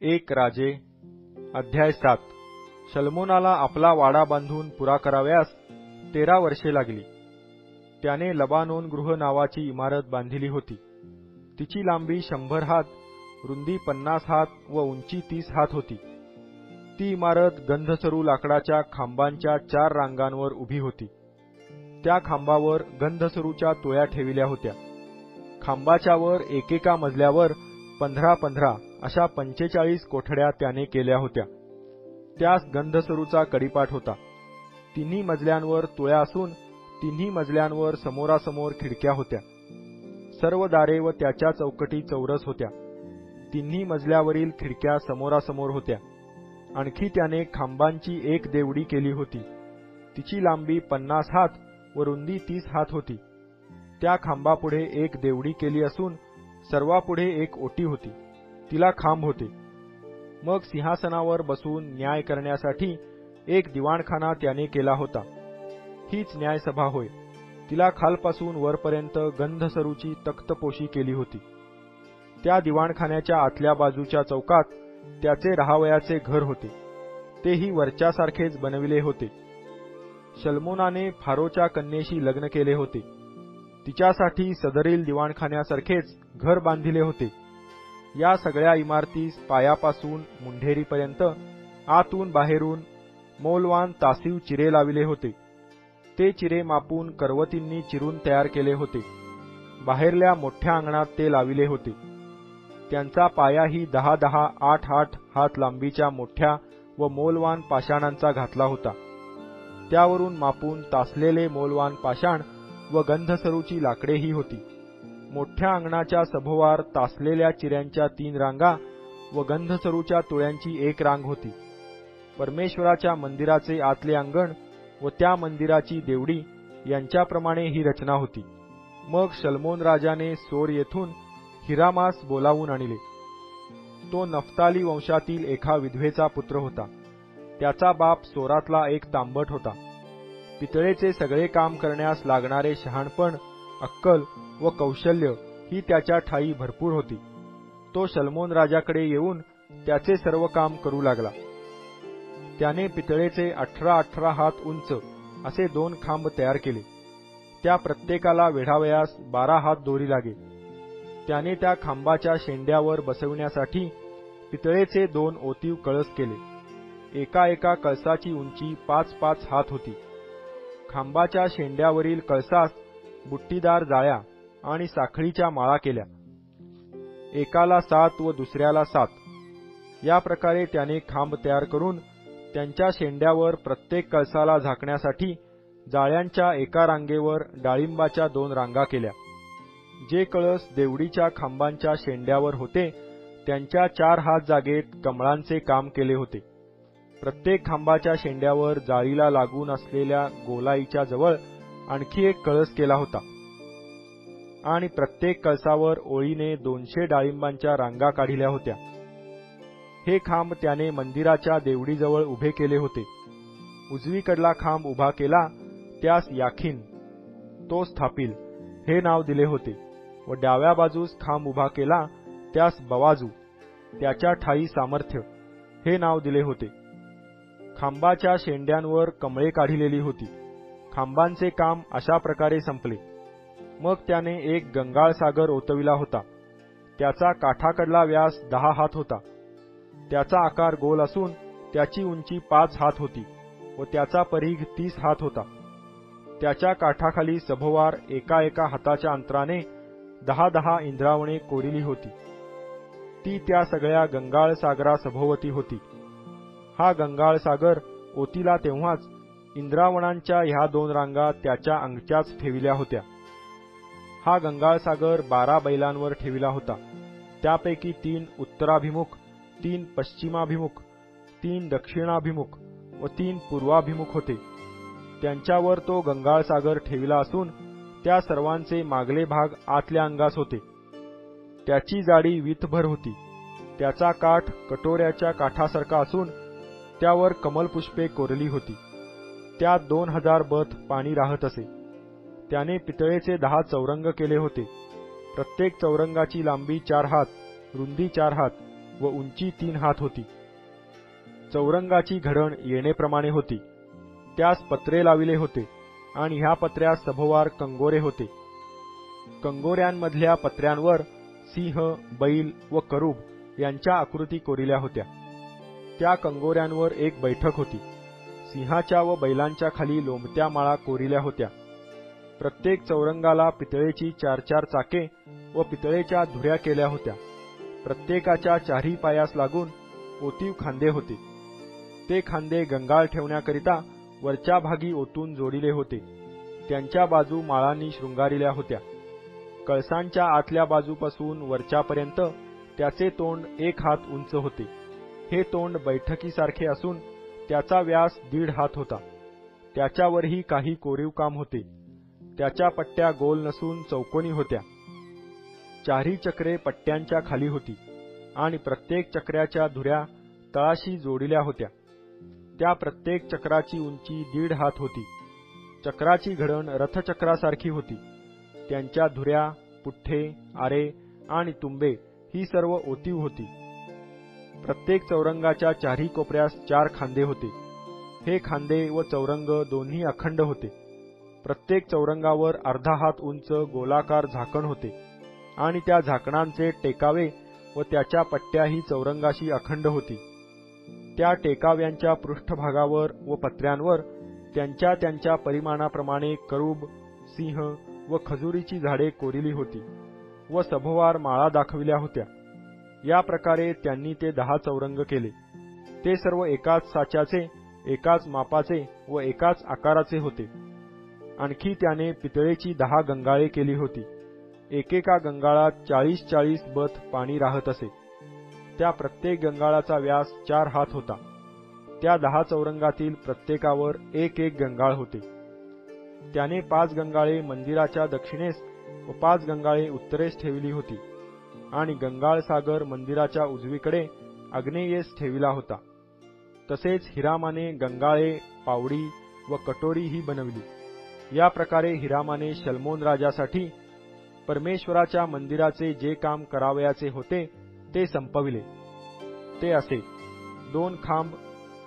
एक राजे अध्याय 7 शल्मोनाला आपला वाडा बांधून पुरा करावयास 13 वर्षे लागली. त्याने लबानोन गृह नावाची इमारत बांधिली होती. तिची लांबी 100 हात, रुंदी 50 हात व उंची 30 हात होती. ती इमारत गंधसरू लाकडाच्या खांबांच्या 4 रांगांवर उभी होती. त्या खांबावर गंधसरूच्या तुळ्या ठेविल्या होत्या. खांबाच्या वर एकेका मजल्यावर 15-15 अशा 45 कोठड्या त्याने केल्या होत्या. त्यास गंधसरूचा कडिपाठ होता. तिन्ही मजल्यांवर तुळ्या असून तिन्ही मजल्यांवर समोरासमोर खिडक्या होत्या. सर्व दारे व त्याच्या चौकटी चौरस होत्या. तिन्ही मजल्यावरील खिडक्या समोरासमोर होत्या. आणखी त्याने खांबांची एक देवडी केली होती. तिची लांबी 50 हात व रुंदी 30 हात होती. त्या खांबापुढे एक देवडी केली असून सर्वापुढे एक ओटी होती. तिला खांब होते. मग सिंहासनावर बसून न्याय करण्यासाठी एक दिवाणखाना त्याने केला होता. हीच न्यायसभा होय. तिला खालपासून वरपर्यंत गंधसरूची तख्तपोशी केली होती. त्या दिवाणखान्याच्या आतल्या बाजूच्या चौकात त्याचे राहावयाचे घर होते. तेही वरच्यासारखेच बनविले होते. शल्मोनाने फारोच्या कन्येशी लग्न केले होते. तिच्यासाठी सदरील दिवाणखान्यासारखेच घर बांधिले होते. या सगळ्या इमारतीस पायापासून मुंढेरीपर्यंत आतून बाहेरून मौलवान तासीव चिरे लाविले होते. ते चिरे मापून करवतींनी चिरून तयार केले होते. बाहेरल्या मोठ्या अंगणात ते लाविले होते. त्यांचा पायाही 10-10, 8-8 हात लांबीच्या मोठ्या व मौलवान पाषाणांचा घातला होता. त्यावरून मापून तासलेले मौलवान पाषाण व गंधसरूची लाकडेही होती. मोठ्या अंगणाच्या सभोवार तासलेल्या चिऱ्यांच्या 3 रांगा व गंधसरूच्या तुळ्यांची 1 रांग होती. परमेश्वराच्या मंदिराचे आतले अंगण व त्या मंदिराची देवडी यांच्याप्रमाणे ही रचना होती. मग शल्मोन राजाने सोर येथून हिरामास बोलावून आणले. तो नफ्ताली वंशातील एका विधवेचा पुत्र होता. त्याचा बाप सोरातला एक तांबट होता. पितळेचे सगळे काम करण्यास लागणारे शहाणपण, अक्कल व कौशल्य ही त्याच्या ठायी भरपूर होती. तो शल्मोन राजाकडे येऊन त्याचे सर्व काम करू लागला. त्याने पितळेचे 18-18 हात उंच असे 2 खांब तयार केले. त्या प्रत्येकाला वेढावयास 12 हात दोरी लागे. त्याने त्या खांबाच्या शेंड्यावर बसविण्यासाठी पितळेचे 2 ओतीव कळस केले. एका एका कळसाची उंची 5-5 हात होती. खांबाच्या शेंड्यावरील कळसास बुट्टीदार जाळ्या आणि साखळीच्या माळा केल्या. एकाला 7 व दुसऱ्याला 7. या प्रकारे त्याने खांब तयार करून त्यांच्या शेंड्यावर प्रत्येक कळसाला झाकण्यासाठी जाळ्यांच्या एका रांगेवर डाळिंबाच्या 2 रांगा केल्या. जे कळस देवडीच्या खांबांच्या शेंड्यावर होते त्यांच्या 4 हात जागेत कमळांचे काम केले होते. प्रत्येक खांबाच्या शेंड्यावर जाळीला लागून असलेल्या गोलाईच्या जवळ आणखी एक कळस केला होता आणि प्रत्येक कळसावर ओळीने 200 डाळिंबांच्या रांगा काढिल्या होत्या. हे खांब त्याने मंदिराच्या देवडीजवळ उभे केले होते. उजवीकडला खांब उभा केला त्यास याखीन, तो स्थापिल हे नाव दिले होते व डाव्या बाजूस खांब उभा केला त्यास बवाजू, त्याच्या ठायी सामर्थ्य हे नाव दिले होते. खांबाच्या शेंड्यांवर कमळे काढिलेली होती. खांबांचे काम अशा प्रकारे संपले. मग त्याने एक गंगाळ सागर ओतविला होता. त्याचा काठाकडला व्यास 10 हात होता. त्याचा आकार गोल असून त्याची उंची 5 हात होती व त्याचा परीघ 30 हात होता. त्याच्या काठाखाली सभोवार एका एका हाताच्या अंतराने 10-10 इंद्रावणे कोरिली होती. ती त्या सगळ्या गंगाळ सागरा सभोवती होती. हा गंगाळ सागर ओतीला तेव्हाच इंद्रावणांच्या ह्या 2 रांगा त्याच्या अंगच्याच ठेविल्या होत्या. हा गंगाळ सागर 12 बैलांवर ठेविला होता. त्यापैकी 3 उत्तराभिमुख, 3 पश्चिमाभिमुख, 3 दक्षिणाभिमुख व 3 पूर्वाभिमुख होते. त्यांच्यावर तो गंगाळ सागर ठेविला असून त्या सर्वांचे मागले भाग आतल्या अंगास होते. त्याची जाडी वीतभर होती. त्याचा काठ कटोऱ्याच्या काठासारखा असून त्यावर कमलपुष्पे कोरली होती. त्यात 2000 बथ पाणी राहत असे. त्याने पितळेचे 10 चौरंग केले होते. प्रत्येक चौरंगाची लांबी 4 हात, रुंदी 4 हात व उंची 3 हात होती. चौरंगाची घडण येणेप्रमाणे होती. त्यास पत्रे लाविले होते आणि ह्या पत्र्यास सभोवार कंगोरे होते. कंगोऱ्यांमधल्या पत्र्यांवर सिंह, बैल व करूब यांच्या आकृती कोरिल्या होत्या. त्या कंगोऱ्यांवर एक बैठक होती. सिंहाच्या व बैलांच्या खाली लोंबत्या माळा कोरिल्या होत्या. प्रत्येक चौरंगाला पितळेची 4-4 चाके व पितळेच्या धुऱ्या केल्या होत्या. प्रत्येकाच्या चारही पायास लागून ओतीव खांदे होते. ते खांदे गंगाळ ठेवण्याकरिता वरच्या भागी ओतून जोडिले होते. त्यांच्या बाजू माळांनी शृंगारिल्या होत्या. कळसांच्या आतल्या बाजूपासून वरच्यापर्यंत त्याचे तोंड 1 हात उंच होते. हे तोंड बैठकीसारखे असून त्याचा व्यास 1.5 हात होता. त्याच्यावरही काही कोरीव काम होते. त्याच्या पट्ट्या गोल नसून चौकोनी होत्या. चारही चक्रे पट्ट्यांच्या खाली होती आणि प्रत्येक चक्राच्या धुऱ्या तळाशी जोडिल्या होत्या. त्या प्रत्येक चक्राची उंची 1.5 हात होती. चक्राची घडण रथचक्रासारखी होती. त्यांच्या धुऱ्या, पुठ्ठे, आरे आणि तुंबे ही सर्व ओतीव होती. प्रत्येक चौरंगाच्या चारही कोपऱ्यास 4 खांदे होते. हे खांदे व चौरंग दोन्ही अखंड होते. प्रत्येक चौरंगावर अर्धा हात उंच गोलाकार झाकण होते आणि त्या झाकणांचे टेकावे व त्याच्या पट्ट्याही चौरंगाशी अखंड होती. त्या टेकाव्यांच्या पृष्ठभागावर व पत्र्यांवर त्यांच्या त्यांच्या परिमाणाप्रमाणे करूब, सिंह व खजुरीची झाडे कोरिली होती व सभोवार माळा दाखविल्या होत्या. या प्रकारे त्यांनी ते 10 चौरंग केले. ते सर्व एकाच साच्याचे, एकाच मापाचे व एकाच आकाराचे होते. आणखी त्याने पितळेची 10 गंगाळे केली होती. एकेका गंगाळात 40-40 बथ पाणी राहत असे. त्या प्रत्येक गंगाळाचा व्यास 4 हात होता. त्या 10 चौरंगातील प्रत्येकावर 1-1 गंगाळ होते. त्याने 5 गंगाळे मंदिराच्या दक्षिणेस व 5 गंगाळे उत्तरेस ठेवली होती आणि गंगाळ सागर मंदिराच्या उजवीकडे आग्नेयेस ठेविला होता. तसेच हिरामाने गंगाळे, पावडी व कटोरी ही बनवली. या प्रकारे हिरामाने शल्मोन राजासाठी परमेश्वराच्या मंदिराचे जे काम करावयाचे होते ते संपविले. ते असे: 2 खांब,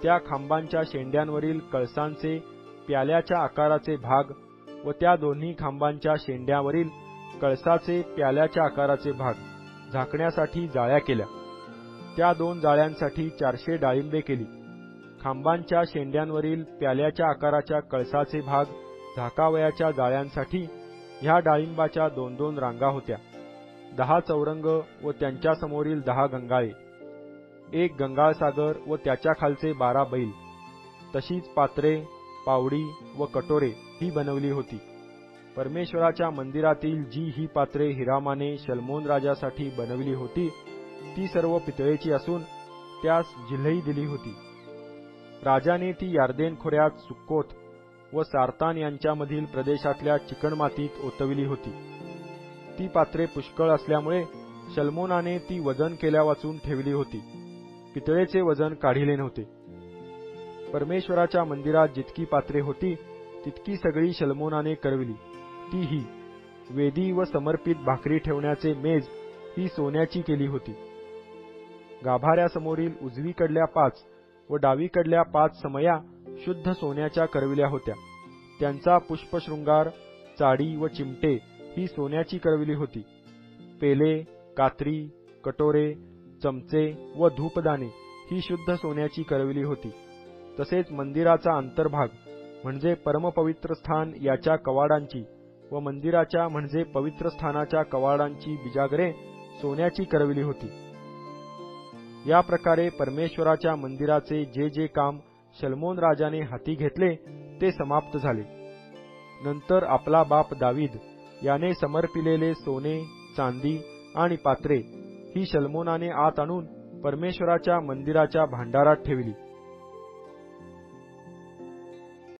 त्या खांबांच्या शेंड्यांवरील कळसांचे प्याल्याच्या आकाराचे भाग व त्या दोन्ही खांबांच्या शेंड्यावरील कळसाचे प्याल्याच्या आकाराचे भाग झाकण्यासाठी जाळ्या केल्या. त्या 2 जाळ्यांसाठी 400 डाळिंबे केली. खांबांच्या शेंड्यांवरील प्याल्याच्या आकाराच्या कळसाचे भाग झाकावयाच्या जाळ्यांसाठी ह्या डाळिंबाच्या 2-2 रांगा होत्या. 10 चौरंग व त्यांच्या समोरील 10 गंगाळे, 1 गंगाळ सागर व त्याच्या खालचे 12 बैल, तशीच पात्रे, पावडी व कटोरे ही बनवली होती. परमेश्वराच्या मंदिरातील जी ही पात्रे हिरामाने शल्मोन राजासाठी बनवली होती ती सर्व पितळेची असून त्यास जिल्हई दिली होती. राजाने ती यार्देन खोऱ्यात सुक्कोत व सारतान यांच्यामधील प्रदेशातल्या चिकणमातीत ओतविली होती. ती पात्रे पुष्कळ असल्यामुळे शल्मोनाने ती वजन केल्या वाचून ठेवली होती. पितळेचे वजन काढिले नव्हते. परमेश्वराच्या मंदिरात जितकी पात्रे होती तितकी सगळी शल्मोनाने करविली. ती ही वेदी व समर्पित भाकरी ठेवण्याचे मेज ही सोन्याची केली होती. गाभाऱ्यासमोरील उजवीकडल्या 5 व डावीकडल्या 5 समया शुद्ध सोन्याच्या करविल्या होत्या. त्यांचा पुष्पशृंगार, चाडी व चिमटे ही सोन्याची करविली होती. पेले, कात्री, कटोरे, चमचे व धूपदाणे ही शुद्ध सोन्याची करविली होती. तसेच मंदिराचा अंतर्भाग म्हणजे परमपवित्र स्थान याच्या कवाडांची व मंदिराच्या म्हणजे पवित्र स्थानाच्या कवाडांची बिजागरे सोन्याची करविली होती. या प्रकारे परमेश्वराच्या मंदिराचे जे जे काम शल्मोन राजाने हाती घेतले ते समाप्त झाले. नंतर आपला बाप दावीद याने समर्पिलेले सोने, चांदी आणि पात्रे ही शल्मोनाने आत आणून परमेश्वराच्या मंदिराच्या भांडारात ठेवली.